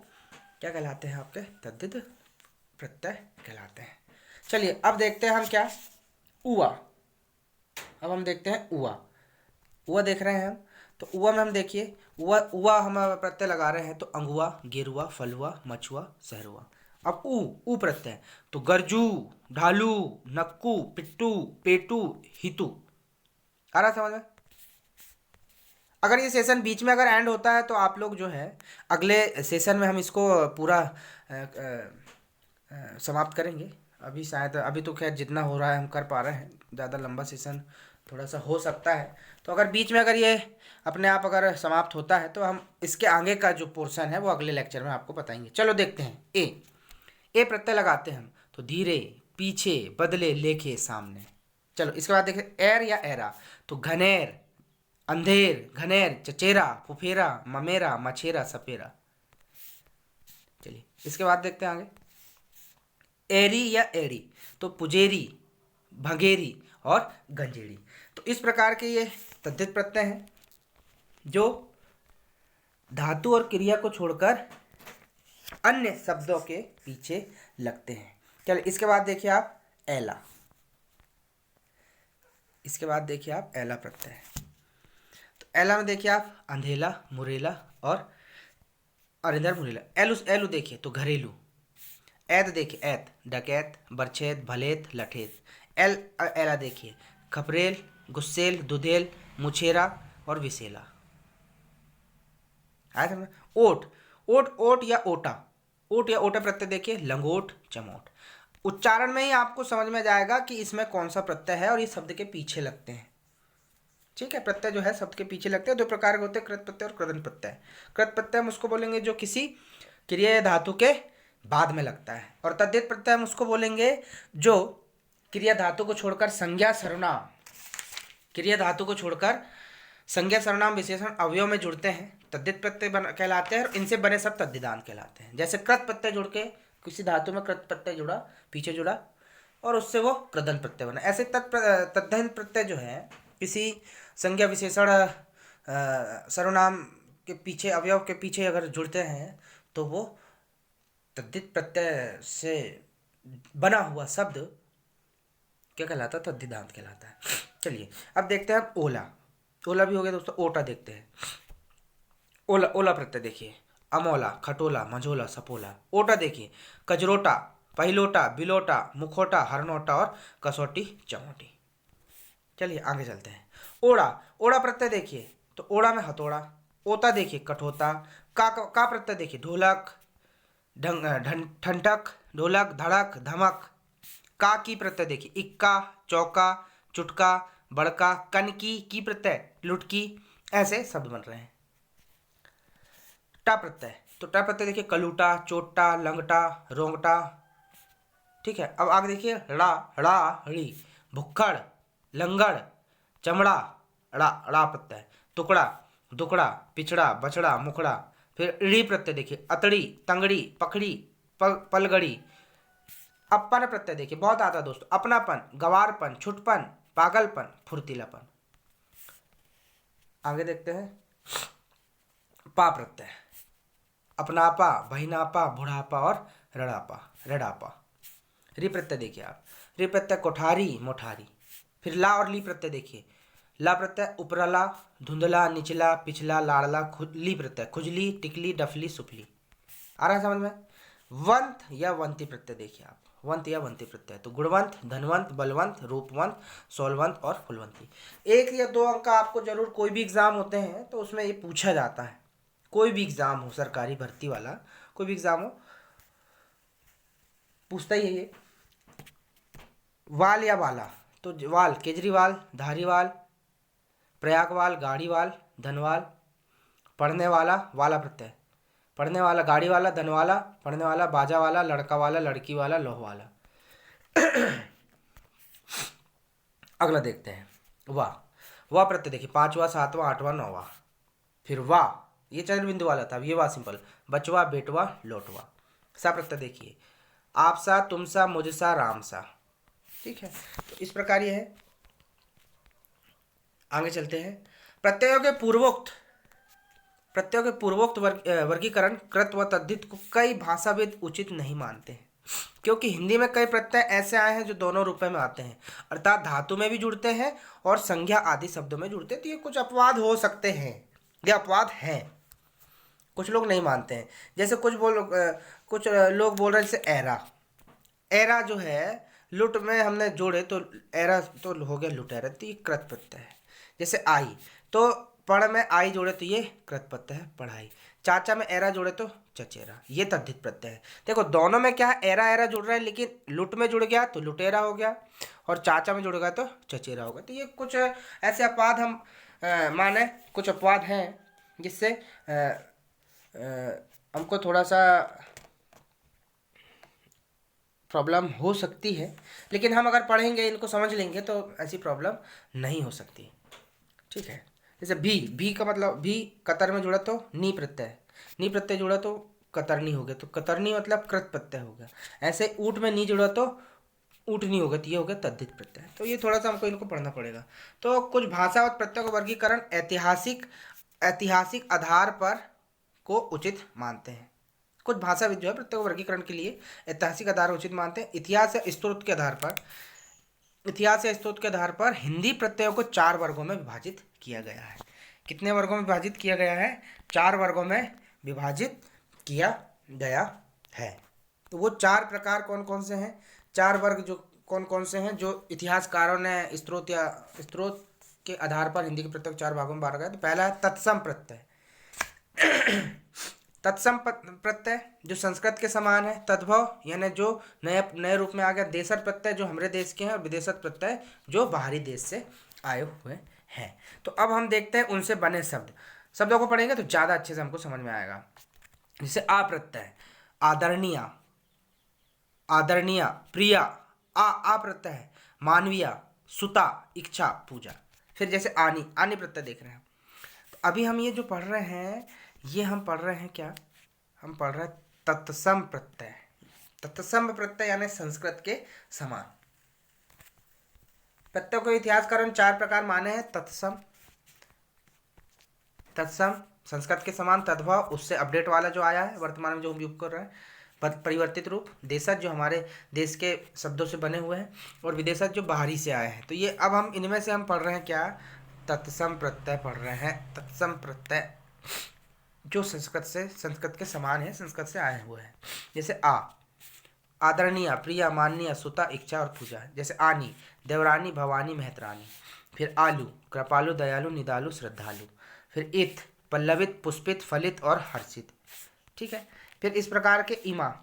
क्या कहलाते हैं? आपके तद्धित प्रत्यय कहलाते हैं। चलिए अब देखते हैं हम क्या, उआ। अब हम देखते हैं उआ। उआ देख रहे हैं हम, तो उआ में हम देखिए, उआ उआ हम प्रत्यय लगा रहे हैं, तो अंगुआ, गेरुआ, फलुआ, मछुआ, सहरुआ। अब ऊ प्रत्यय, तो गरजू, ढालू, नक्कू, पिट्टू, पेटू, हितू। आ रहा समझ में? अगर ये सेशन बीच में अगर एंड होता है तो आप लोग जो है अगले सेशन में हम इसको पूरा समाप्त करेंगे। अभी शायद, अभी तो खैर जितना हो रहा है हम कर पा रहे हैं, ज़्यादा लंबा सेशन थोड़ा सा हो सकता है। तो अगर बीच में अगर ये अपने आप अगर समाप्त होता है तो हम इसके आगे का जो पोर्शन है वो अगले लेक्चर में आपको बताएंगे। चलो देखते हैं। ए प्रत्यय लगाते हैं हम, तो धीरे, पीछे, बदले, लेखे, सामने। चलो इसके बाद देखें एर या एरा, तो घनेर, अंधेर, घनेर, चचेरा, फुफेरा, ममेरा, मछेरा, सपेरा। चलिए इसके बाद देखते हैं आगे, एरी या एड़ी, तो पुजेरी, भंगेरी और गंजेड़ी। तो इस प्रकार के ये तद्धित प्रत्यय हैं जो धातु और क्रिया को छोड़कर अन्य शब्दों के पीछे लगते हैं। चलिए इसके बाद देखिए आप एला। इसके बाद देखिए आप एला प्रत्यय, तो एला में देखिए आप अंधेला, मुरेला और इधर मुरेला। एलू देखिए तो घरेलू। ऐद देखिए ऐत, डकैत, बरछेद, भलेत, लठेत। एला देखिए खपरेल, गुस्सेल, दुधेल, मुछेरा और विसेला। आया समझ? ओट, ओट या ओटा, ओट या ओटा प्रत्यय देखिए लंगोट, चमोट। उच्चारण में ही आपको समझ में जाएगा कि इसमें कौन सा प्रत्यय है और ये शब्द के पीछे लगते हैं। ठीक है, प्रत्यय जो है शब्द के पीछे लगते हैं। दो प्रकार के होते हैं, कृत प्रत्यय और कृदंत प्रत्यय। कृत प्रत्यय हम उसको बोलेंगे जो किसी क्रिया या धातु के बाद में लगता है, और तद्धित प्रत्यय हम उसको बोलेंगे जो क्रिया धातु को छोड़कर संज्ञा, सर्वनाम, क्रिया धातु को छोड़कर संज्ञा, सर्वनाम, विशेषण, अवयव में जुड़ते हैं, तद्धित प्रत्यय कहलाते हैं। और इनसे बने सब तद्धिदांत कहलाते हैं। जैसे कृत प्रत्यय जुड़ के किसी धातु में कृत प्रत्यय जुड़ा, पीछे जुड़ा और उससे वो कृदंत प्रत्यय बना। ऐसे तद्धित प्रत्यय जो है किसी संज्ञा, विशेषण, सर्वनाम के पीछे, अवयव के पीछे अगर जुड़ते हैं तो वो तद्धित प्रत्यय से बना हुआ शब्द क्या कहलाता है? तद्धिदांत कहलाता है। चलिए अब देखते हैं ओला। ओला भी हो गया दोस्तों। ओटा देखते हैं। ओला, ओला प्रत्यय देखिए अमोला, खटोला, मझोला, सपोला। ओटा देखिए कजरोटा, पहिलोटा, बिलोटा, मुखोटा, हरनोटा और कसौटी, चमोटी। चलिए आगे चलते हैं। ओड़ा, ओड़ा प्रत्यय देखिए तो ओड़ा में हथौड़ा, ओता देखिए कठोता, का प्रत्यय देखिए ढोलक, ठंडक, ढोलक, धड़क, धमक। का की प्रत्यय देखिए इक्का, चौका, चुटका, बड़का, कनकी, की प्रत्यय लुटकी। ऐसे शब्द बन रहे हैं। टा प्रत्यय, तो टा प्रत्यय देखिए कलूटा, चोटा, लंगटा, रोंगटा। ठीक है, अब आगे देखिए ड़ा, ड़ा, ड़ी, भुक्खड़, लंगड़, चमड़ा, ड़ा, ड़ा प्रत्यय, टुकड़ा, दुकड़ा, पिछड़ा, बछड़ा, मुखड़ा। फिर ड़ी प्रत्यय देखिए अतड़ी, तंगड़ी, पखड़ी, पलगड़ी। अपन प्रत्यय देखिए बहुत आता है दोस्तों, अपनापन, गवारपन, छुटपन, पागलपन, फुर्तीलापन। आगे देखते हैं पा प्रत्यय, अपनापा, बहिनापा, बुढ़ापा और रड़ापा, रड़ापा। री प्रत्यय देखिए आप, री प्रत्यय कोठारी, मोठारी। फिर ला और ली प्रत्यय देखिए, ला प्रत्यय उपरला, धुंधला, निचला, पिछला, लाड़ला, ली प्रत्यय खुजली, टिकली, डफली, सुफली। आ रहा है समझ में। वंत या वंती प्रत्यय देखिए आप, वंत या वंती प्रत्यय तो गुणवंत, धनवंत, बलवंत, रूपवंत, सौलवंत और फुलवंती। 1 या 2 अंक का आपको जरूर कोई भी एग्जाम होते हैं तो उसमें ये पूछा जाता है। कोई भी एग्जाम हो, सरकारी भर्ती वाला कोई भी एग्जाम हो, पूछता ही है ये। वाल या वाला, तो वाल केजरीवाल, धारीवाल, प्रयागवाल, गाड़ीवाल, धनवाल। पढ़ने वाला, वाला प्रत्यय, पढ़ने वाला, गाड़ी वाला, धन वाला, पढ़ने वाला, बाजा वाला, लड़का वाला, लड़की वाला, लोह वाला। अगला देखते हैं वाह, वाह प्रत्यय देखिए 5वां, 7वां, 8वां, 9वां। फिर वाह, ये चरण बिंदु वाला था, ये वाह सिंपल, बचवा, बेटवा, लोटवा। सा प्रत्यय देखिए आपसा, तुमसा, मुझसा, रामसा। ठीक है, तो इस प्रकार ये है। आगे चलते हैं। प्रत्ययों के पूर्वोक्त, प्रत्ययों के पूर्वोक्त वर्गीकरण कृत व तद्धित को कई भाषाविद उचित नहीं मानते हैं, क्योंकि हिंदी में कई प्रत्यय ऐसे आए हैं जो दोनों रूपों में आते हैं, अर्थात धातु में भी जुड़ते हैं और संज्ञा आदि शब्दों में जुड़ते हैं। तो ये कुछ अपवाद हो सकते हैं, ये अपवाद हैं, कुछ लोग नहीं मानते हैं। जैसे कुछ लोग बोल रहे हैं जैसे एरा, एरा जो है लुट में हमने जोड़े तो एरा तो हो गया लुटेरा, तो ये कृत प्रत्यय है। जैसे आई, तो पढ़ में आई जोड़े तो ये कृत प्रत्यय है पढ़ाई। चाचा में एरा जोड़े तो चचेरा, ये तद्धित प्रत्यय है। देखो दोनों में क्या है, एरा एरा जुड़ रहा है, लेकिन लुट में जुड़ गया तो लुटेरा हो गया और चाचा में जुड़ गया तो चचेरा होगा। तो ये कुछ ऐसे अपवाद हम माने, कुछ अपवाद हैं जिससे हमको थोड़ा सा प्रॉब्लम हो सकती है, लेकिन हम अगर पढ़ेंगे इनको समझ लेंगे तो ऐसी प्रॉब्लम नहीं हो सकती। ठीक है, जैसे भी, भी का मतलब भी कतर में जुड़ा तो नी प्रत्यय, नी प्रत्यय जुड़ा तो कतरनी हो गया, तो कतरनी मतलब कृत प्रत्यय हो गया। ऐसे ऊट में नी जुड़ा तो ऊटनी हो गया, तो ये हो गया तद्धित प्रत्यय। तो ये थोड़ा सा हमको इनको पढ़ना पड़ेगा। तो कुछ भाषा और प्रत्यय का वर्गीकरण ऐतिहासिक आधार पर को उचित मानते हैं। कुछ भाषाविद जो है प्रत्येक वर्गीकरण के लिए ऐतिहासिक आधार उचित मानते हैं। इतिहास या स्त्रोत के आधार पर हिंदी प्रत्ययों को 4 वर्गों में विभाजित किया गया है। कितने वर्गों में विभाजित किया गया है? 4 वर्गों में विभाजित किया गया है। तो वो 4 प्रकार कौन कौन से हैं, 4 वर्ग जो कौन कौन से हैं जो इतिहासकारों ने स्त्रोत के आधार पर हिंदी के प्रत्येक 4 भागों में बांटा गया। तो पहला है तत्सम प्रत्यय। तत्सम प्रत्यय जो संस्कृत के समान है। तद्भव यानी जो नए रूप में आ गया। देशज प्रत्यय जो हमारे देश के हैं, और विदेशज प्रत्यय जो बाहरी देश से आए हुए हैं। तो अब हम देखते हैं उनसे बने शब्दों को पढ़ेंगे तो ज़्यादा अच्छे से हमको समझ में आएगा। जैसे आ प्रत्यय आदरणीय, आदरणीय, प्रिया। आ प्रत्यय मानवीय, सुता, इच्छा, पूजा। फिर जैसे आनी, आनी प्रत्यय देख रहे हैं। तो अभी हम ये जो पढ़ रहे हैं, ये हम पढ़ रहे हैं क्या, हम पढ़ रहे हैं तत्सम प्रत्यय। तत्सम प्रत्यय यानी संस्कृत के समान। प्रत्यय को इतिहासकारों ने 4 प्रकार माने हैं। तत्सम संस्कृत के समान। तद्भव उससे अपडेट वाला जो आया है वर्तमान में जो हम उपयोग कर रहे हैं। परिवर्तित रूप। देशज जो हमारे देश के शब्दों से बने हुए हैं, और विदेशज जो बाहरी से आए हैं। तो ये अब हम इनमें से हम पढ़ रहे हैं क्या, तत्सम प्रत्यय पढ़ रहे हैं। तत्सम प्रत्यय जो संस्कृत के समान है, संस्कृत से आए हुए हैं। जैसे आदरणीय, प्रिया, माननीय, सुता, इच्छा और पूजा। जैसे आनी, देवरानी, भवानी, मेहतरानी। फिर आलू, कृपालु, दयालु, निदालु, श्रद्धालु। फिर इत, पल्लवित, पुष्पित, फलित और हर्षित। ठीक है। फिर इस प्रकार के इमा,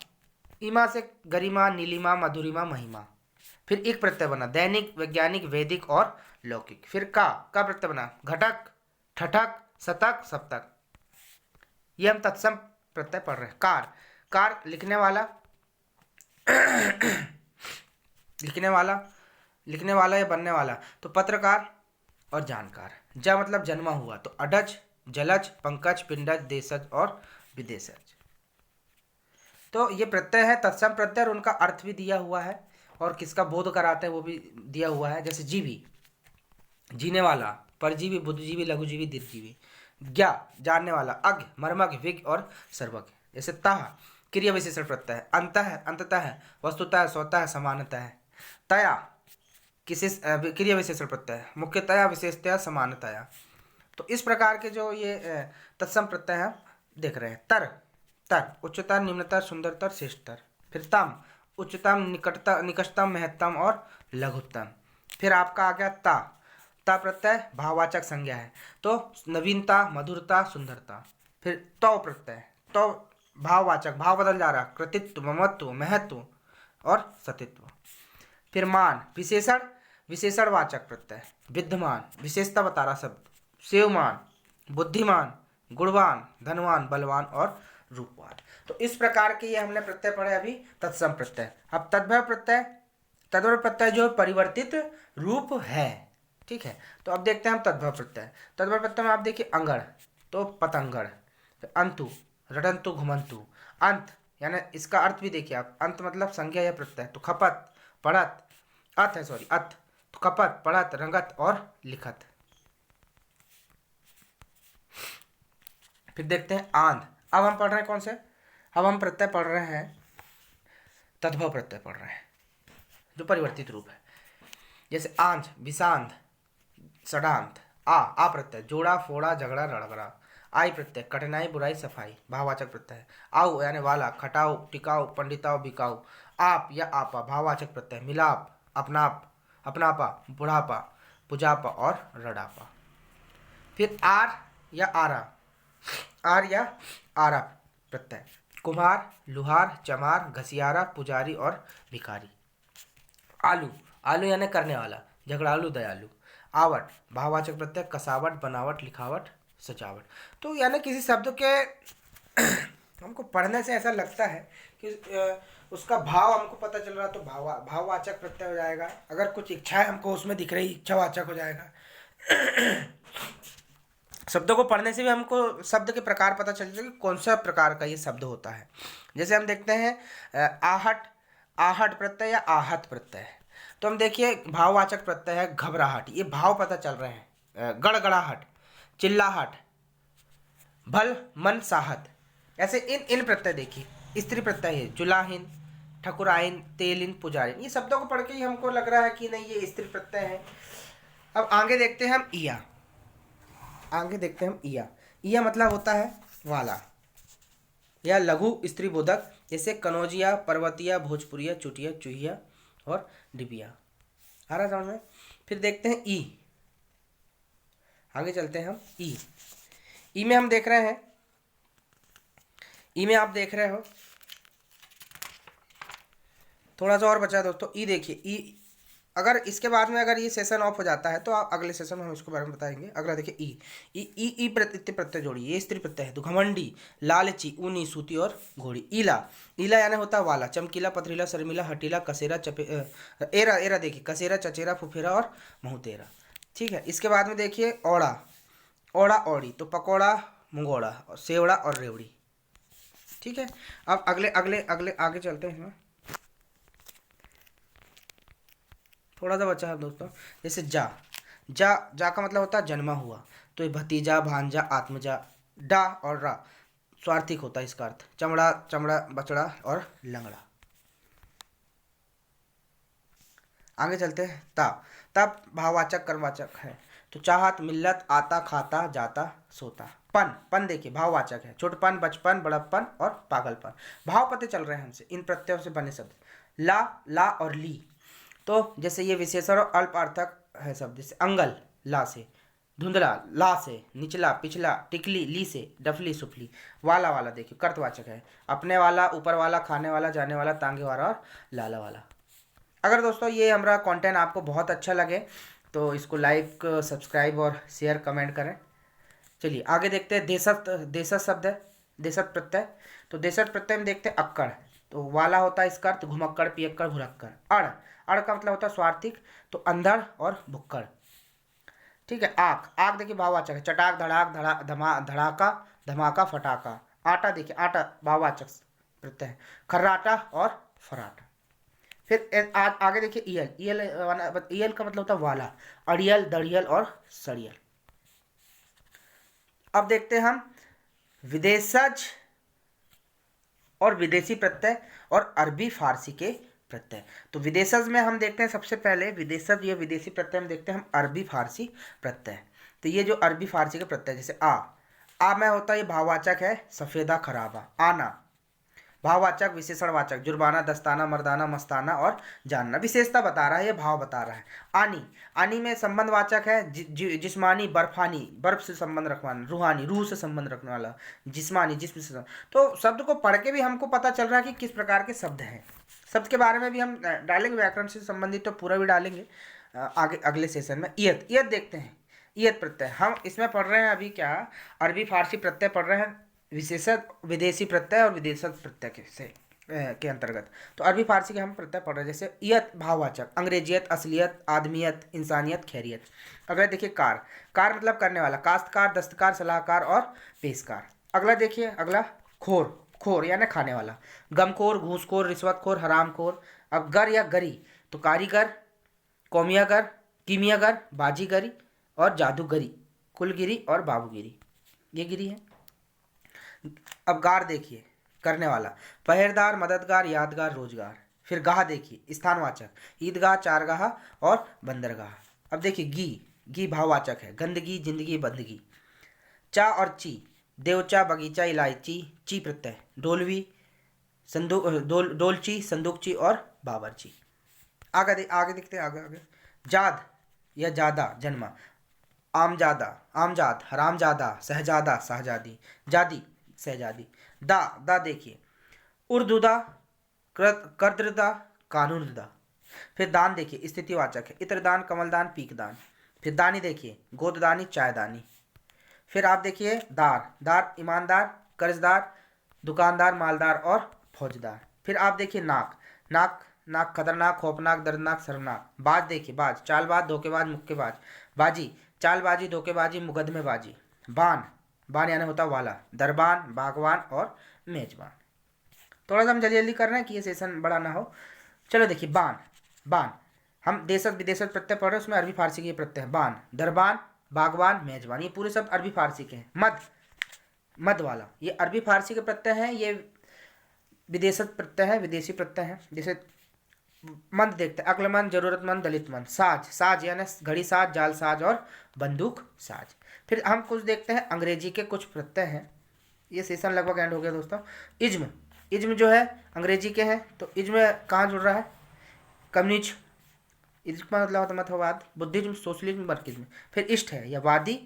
इमा से गरिमा, नीलिमा, मधुरिमा, महिमा। फिर एक प्रत्यय बना, दैनिक, वैज्ञानिक, वैदिक और लौकिक। फिर का प्रत्यय बना, घटक, ठठक, शतक, सप्तक। ये हम तत्सम प्रत्यय पढ़ रहे हैं। कार, कार लिखने वाला लिखने वाला या बनने वाला, तो पत्रकार और जानकार। जा मतलब जन्मा हुआ, तो अडज, जलज, पंकज, पिंडज, देशज और विदेशज। तो ये प्रत्यय है तत्सम प्रत्यय, और उनका अर्थ भी दिया हुआ है और किसका बोध कराते हैं वो भी दिया हुआ है। जैसे जीवी, जीने वाला, परजीवी, बुद्धिजीवी, लघुजीवी, दीर्घजीवी। ज्ञा, जानने वाला, अज्ञ, मर्मज्ञ, विज्ञ और सर्वज्ञ। जैसे तह, क्रिया विशेषण प्रत्यय, अंतः, अंततः, वस्तुतः, स्वतः, समानतः। तया, किसी क्रिया विशेषण प्रत्यय, मुख्यतया, विशेषतया, समानतया। तो इस प्रकार के जो ये तत्सम प्रत्यय हैं देख रहे हैं। तर, तर उच्चतर, निम्नतर, सुंदरतर, श्रेष्ठतर। फिर तम, उच्चतम, निकटतम, महत्तम और लघुत्तम। फिर आपका आ गया ता, ता प्रत्यय भाववाचक संज्ञा है, तो नवीनता, मधुरता, सुंदरता। फिर तौ प्रत्यय, तो भाववाचक, भाव बदल जा रहा, कृतित्व, ममत्व, महत्व और सतित्व। फिर मान, विशेषण, विशेषणवाचक प्रत्यय, विद्यमान, विशेषता बता रहा शब्द, सेवमान, बुद्धिमान, गुणवान, धनवान, बलवान और रूपवान। तो इस प्रकार के ये हमने प्रत्यय पढ़े अभी तत्सम प्रत्यय। अब तद्भव प्रत्यय, तद्भव प्रत्यय जो परिवर्तित रूप है। ठीक है। तो अब देखते हैं हम तद्भव प्रत्यय। तद्भव प्रत्यय में आप देखिए अंगड़, तो पतंगड़, अंतु, रटंतु, घुमंतु। अंत यानी इसका अर्थ भी देखिए आप, अंत मतलब संज्ञा या प्रत्यय, तो खपत, पढ़त, अथ है सॉरी अथ, तो खपत, पढ़त, रंगत और लिखत। फिर देखते हैं आंध। अब हम पढ़ रहे हैं कौन से, अब हम प्रत्यय पढ़ रहे हैं तद्भव प्रत्यय पढ़ रहे हैं जो परिवर्तित रूप है। जैसे आंध, विषांध, षडांत। आ प्रत्यय, जोड़ा, फोड़ा, झगड़ा, रड़गड़ा। आई प्रत्यय, कठिनाई, बुराई, सफाई, भाववाचक प्रत्यय है। आओ यानी वाला, खटाओ, टिकाओ, पंडिताओ, बिकाओ। आप या आपा भाववाचक प्रत्यय, मिलाप, अपनाप, अपनापा, बुढ़ापा, पुजापा और रड़ापा। फिर आर या आरा, आर या आरा प्रत्यय, कुम्हार, लुहार, चमार, घसियारा, पुजारी और भिखारी। आलू, आलू यानी करने वाला, झगड़ालू, दयालु। आवट, भाववाचक प्रत्यय, कसावट, बनावट, लिखावट, सजावट। तो यानी किसी शब्द के हमको पढ़ने से ऐसा लगता है कि उसका भाव हमको पता चल रहा, तो भाववाचक प्रत्यय हो जाएगा। अगर कुछ इच्छाएं हमको उसमें दिख रही, इच्छावाचक हो जाएगा। शब्दों को पढ़ने से भी हमको शब्द के प्रकार पता चल जाएगा कि कौन सा प्रकार का ये शब्द होता है। जैसे हम देखते हैं आहट, आहट प्रत्यय या आहत प्रत्यय, तो हम देखिए भाववाचक प्रत्यय है घबराहट, ये भाव पता चल रहे हैं। गड़गड़ाहट, चिल्लाहट, भल मन साहत। ऐसे इन प्रत्यय देखिए। स्त्री प्रत्यय है जुलाहिन, ठकुराइन, तेलिन, पुजारिन। ये शब्दों को पढ़ के ही हमको लग रहा है कि नहीं ये स्त्री प्रत्यय है। अब आगे देखते हैं हम ईया, आगे देखते हैं हम ईया। ईया मतलब होता है वाला या लघु स्त्री बोधक, जैसे कनौजिया, पर्वतिया, भोजपुरिया, चुटिया, चूहिया और डिबिया। आ रहा समझ में। फिर देखते हैं ई, आगे चलते हैं हम ई। ई में हम देख रहे हैं, ई में आप देख रहे हो, थोड़ा सा और बचा दोस्तों। ई देखिए, ई अगर इसके बाद में अगर ये सेशन ऑफ हो जाता है तो आप अगले सेशन में हम इसके बारे में बताएंगे। अगला देखिए ई प्रत्यय जोड़िए, ये स्त्री प्रत्यय है। तो घमंडी, लालची, ऊनी, सूती और घोड़ी। ईला, ईला यानी होता है वाला, चमकीला, पथरीला, शर्मिला, हटीला, कसेरा, एरा, एरा देखिए कसेरा, चचेरा, फुफेरा और महूतेरा। ठीक है। इसके बाद में देखिए औड़ा, औड़ा, औड़ी, तो पकौड़ा, मुंगोड़ा और सेवड़ा और रेवड़ी। ठीक है। अब अगले अगले अगले आगे चलते हैं इसमें, थोड़ा सा बचा है दोस्तों। जैसे जा, जा का मतलब होता है जन्मा हुआ, तो ये भतीजा, भांजा, आत्मजा। डा और रा स्वार्थिक होता है इसका अर्थ, चमड़ा, चमड़ा, बचड़ा और लंगड़ा। आगे चलते हैं ता भाववाचक कर्मवाचक है, तो चाहत, मिल्लत, आता, खाता, जाता, सोता। पन देखिए भाववाचक है, छोटपन, बचपन, बड़प्पन और पागलपन। भाव पते चल रहे हैं हमसे इन प्रत्ययों से बने शब्द। ला और ली, तो जैसे ये विशेषण और अल्पार्थक है शब्द, जैसे अंगल ला से, धुंधला ला से, निचला पिछला, टिकली ली से, डफली सुफली, वाला वाला देखिए कर्तवाचक है, अपने वाला, ऊपर वाला, खाने वाला, जाने वाला, तांगे वाला और लाला वाला। अगर दोस्तों ये हमारा कंटेंट आपको बहुत अच्छा लगे तो इसको लाइक, सब्सक्राइब और शेयर कमेंट करें। चलिए आगे देखते हैं। देशज, देशज शब्द है, देशज प्रत्यय। तो देशज प्रत्यय में देखते हैं अक्कड़, तो वाला होता है इसका अर्थ घुमक्कड़, पियक्कड़, भुरक्कड़। अड़, अड़ का मतलब होता है स्वार्थिक, तो अंधड़ और भुक्कड़। ठीक है। आक, आक देखिए भाववाचक है, चटाक, धड़ाक, धड़ाका, धमाका, फटाका। आटा देखिए, आटा भाववाचक प्रत्यय है, खर्राटा और फराटा। फिर आगे देखिए ईयल, ईयल, ईयल का मतलब होता है वाला, अड़ियल, दड़ियल और सड़ियल। अब देखते हैं हम विदेशज और विदेशी प्रत्यय और अरबी फारसी के प्रत्यय। तो विदेशज में हम देखते हैं सबसे पहले विदेशज या विदेशी प्रत्यय में देखते हैं हम अरबी फारसी प्रत्यय। तो ये जो अरबी फारसी के प्रत्यय, जैसे आ में होता है, ये भाववाचक है, सफेदा खराबा। आना भाववाचक, विशेषणवाचक, जुर्माना, दस्ताना, मर्दाना, मस्ताना और जानना। विशेषता बता रहा है, ये भाव बता रहा है। आनी, आनी में संबंधवाचक है, जिस्मानी, बर्फानी, बर्फ से संबंध रखवाना, रूहानी, रूह से संबंध रखने वाला, जिस्मानी, जिस्म से। तो शब्द को पढ़ के भी हमको पता चल रहा है कि किस प्रकार के शब्द हैं। शब्द के बारे में भी हम डालेंगे, व्याकरण से संबंधित तो पूरा भी डालेंगे आगे अगले सेशन में। ईयत, ईयत देखते हैं, ईयत प्रत्यय हम इसमें पढ़ रहे हैं अभी क्या, अरबी फारसी प्रत्यय पढ़ रहे हैं, विशेषण विदेशी प्रत्यय और विदेशज प्रत्यय के अंतर्गत। तो अरबी फारसी के हम प्रत्यय पढ़ रहे हैं, जैसे ईयत भाववाचक, अंग्रेजियत, असलियत, आदमियत, इंसानियत, खैरियत। अगला देखिए कार, कार मतलब करने वाला, काश्तकार, दस्तकार, सलाहकार और पेशकार। अगला देखिए, अगला खोर, खोर यानी खाने वाला, गमखोर, घूसखोर, रिश्वतखोर, हरामखोर। अब गर या गरी, तो कारीगर, कौमियागर, कीमियागर, बाजीगरी और जादूगरी, कुलगिरी और बाबूगिरी, ये गिरी है। अब गार देखिए, करने वाला, पहरेदार, मददगार, यादगार, रोजगार। फिर गाह देखिए, स्थानवाचक, ईदगाह, चारगाह और बंदरगाह। अब देखिए गी, गी भाववाचक है, गंदगी, जिंदगी, बंदगी। चा और ची, देवचा, बगीचा, इलायची, ची प्रत्यय, डोलवी, डोलची, संदूकची और बाबरची। आगे देखते हैं, आगे जाद या जादा जन्मा, आमजादा, आमजाद, हरामजादा, सहजादा, शाहजादी, जादी, सहजादी। दा देखिए, उर्दुदा, कर्दृदा, कानूनदा। फिर दान देखिए, स्थितिवाचक है, इत्रदान, कमलदान, पीकदान। फिर दानी देखिए, गोददानी, चायदानी। फिर आप देखिए दार, दार ईमानदार, कर्जदार, दुकानदार, मालदार और फौजदार। फिर आप देखिए नाक, नाक, नाक खतरनाक, खौफनाक, दर्दनाक, शर्मनाक। बाज देखिए, बाज चालबाज, धोखेबाज, मुक्केबाज। बाजी चालबाजी, धोखेबाजी, मुकदमेबाजी। बान, बान यानी होता वाला, दरबान, बागवान और मेजबान। थोड़ा सा हम जल्दी जल्दी कर रहे हैं कि ये सेशन बड़ा ना हो। चलो देखिए बान, बान हम देशज विदेशज प्रत्यय पढ़ रहे हैं, उसमें अरबी फारसी के प्रत्यय है। बान, दरबान, बागवान, मेजबान, ये पूरे शब्द अरबी फारसी के हैं। मद, मद वाला, ये अरबी फारसी के प्रत्यय हैं, ये विदेशज प्रत्यय है, विदेशी प्रत्यय है। जैसे मंद देखते हैं, अक्लमंद, जरूरतमंद, दलितमंद। साज, साज यानी घड़ी साज, जाल साज और बंदूक साज। फिर हम कुछ देखते हैं अंग्रेजी के कुछ प्रत्यय हैं। ये सेशन लगभग एंड हो गया दोस्तों। इज्म, इज्म जो है अंग्रेजी के हैं, तो इज्म कहाँ जुड़ रहा है, कम्युनिज्म, इज्म का मतलब होता मतवाद, बुद्धिज्म, सोशलिज्म, मार्क्सिज्म। फिर इष्ट है या वादी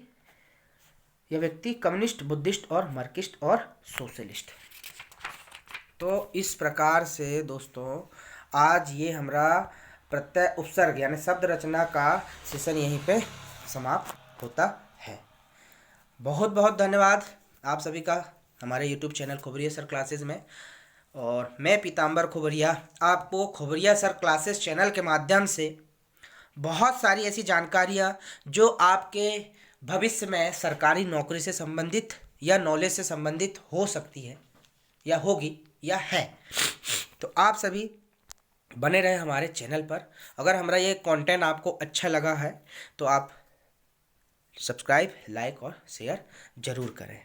या व्यक्ति, कम्युनिस्ट, बुद्धिस्ट और मार्क्सिस्ट और सोशलिस्ट। तो इस प्रकार से दोस्तों आज ये हमारा प्रत्यय उपसर्ग यानी शब्द रचना का सेशन यहीं पे समाप्त होता है। बहुत बहुत धन्यवाद आप सभी का हमारे YouTube चैनल खुबरिया सर क्लासेस में। और मैं पीताम्बर खुबरिया आपको खुबरिया सर क्लासेस चैनल के माध्यम से बहुत सारी ऐसी जानकारियाँ जो आपके भविष्य में सरकारी नौकरी से संबंधित या नॉलेज से संबंधित हो सकती है या होगी या है, तो आप सभी बने रहे हमारे चैनल पर। अगर हमारा ये कंटेंट आपको अच्छा लगा है तो आप सब्सक्राइब, लाइक और शेयर जरूर करें।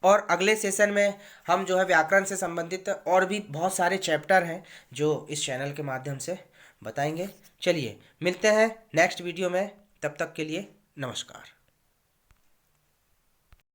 और अगले सेशन में हम जो है व्याकरण से संबंधित और भी बहुत सारे चैप्टर हैं जो इस चैनल के माध्यम से बताएंगे। चलिए मिलते हैं नेक्स्ट वीडियो में, तब तक के लिए नमस्कार।